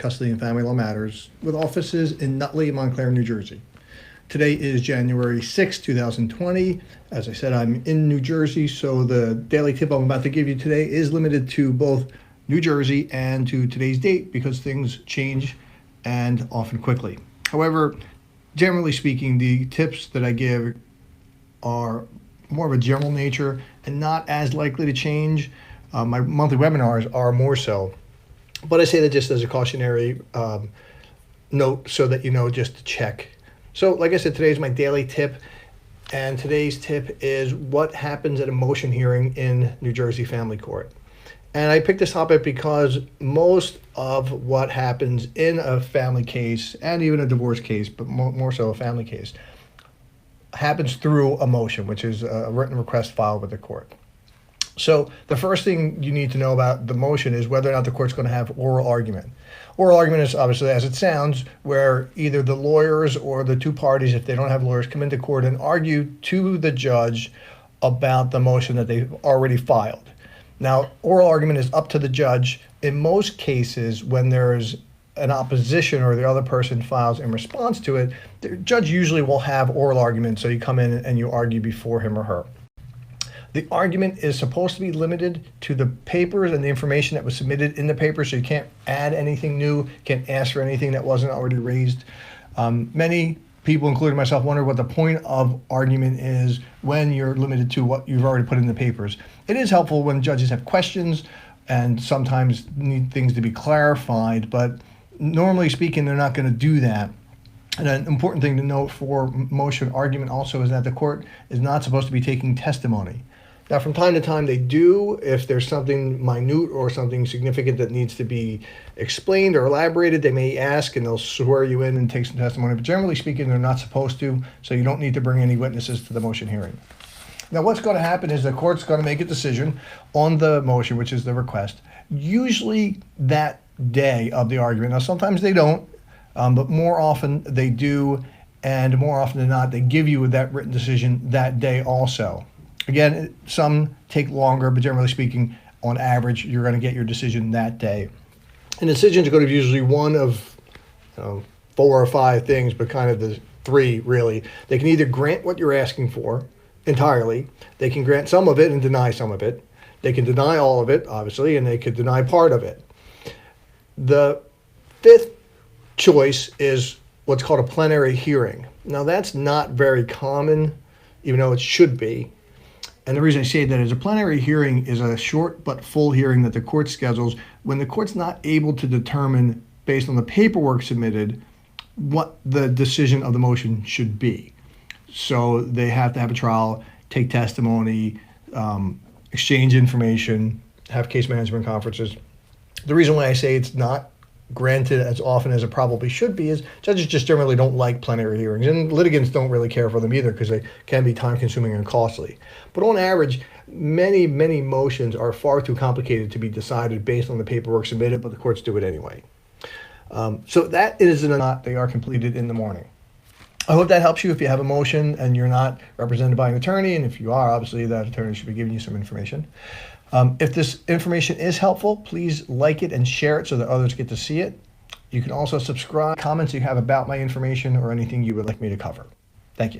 Custody and Family Law Matters, with offices in Nutley, Montclair, New Jersey. Today is January 6, 2020. As I said, I'm in New Jersey, so the daily tip I'm about to give you today is limited to both New Jersey and to today's date because things change and often quickly. However, generally speaking, the tips that I give are more of a general nature and not as likely to change. My monthly webinars are more so, but I say that just as a cautionary note so that you know just to check. So like I said, today's my daily tip, and today's tip is what happens at a motion hearing in New Jersey Family Court. And I picked this topic because most of what happens in a family case, and even a divorce case, but more so a family case, happens through a motion, which is a written request filed with the court. So the first thing you need to know about the motion is whether or not the court's going to have oral argument. Oral argument is obviously, as it sounds, where either the lawyers or the two parties, if they don't have lawyers, come into court and argue to the judge about the motion that they've already filed. Now, oral argument is up to the judge. In most cases, when there's an opposition or the other person files in response to it, the judge usually will have oral argument, so you come in and you argue before him or her. The argument is supposed to be limited to the papers and the information that was submitted in the paper, so you can't add anything new, can't ask for anything that wasn't already raised. Many people, including myself, wonder what the point of argument is when you're limited to what you've already put in the papers. It is helpful when judges have questions and sometimes need things to be clarified, but normally speaking, they're not going to do that. And an important thing to note for motion argument also is that the court is not supposed to be taking testimony. Now, from time to time, they do. If there's something minute or something significant that needs to be explained or elaborated, they may ask and they'll swear you in and take some testimony. But generally speaking, they're not supposed to, so you don't need to bring any witnesses to the motion hearing. Now, what's going to happen is the court's going to make a decision on the motion, which is the request, usually that day of the argument. Now, sometimes they don't, but more often they do, and more often than not, they give you that written decision that day also. Again, some take longer, but generally speaking, on average, you're going to get your decision that day. And the decision is going to be usually one of 4 or 5 things, but kind of the 3, really. They can either grant what you're asking for entirely. They can grant some of it and deny some of it. They can deny all of it, obviously, and they could deny part of it. The 5th choice is what's called a plenary hearing. Now, that's not very common, even though it should be. And the reason I say that is a plenary hearing is a short but full hearing that the court schedules when the court's not able to determine, based on the paperwork submitted, what the decision of the motion should be. So they have to have a trial, take testimony, exchange information, have case management conferences. The reason why I say it's not granted as often as it probably should be is judges just generally don't like plenary hearings, and litigants don't really care for them either because they can be time-consuming and costly. But on average, many motions are far too complicated to be decided based on the paperwork submitted, but the courts do it anyway. So that is not they are completed in the morning. I hope that helps you if you have a motion and you're not represented by an attorney, and if you are, obviously that attorney should be giving you some information. If this information is helpful, please like it and share it so that others get to see it. You can also subscribe, comments you have about my information or anything you would like me to cover.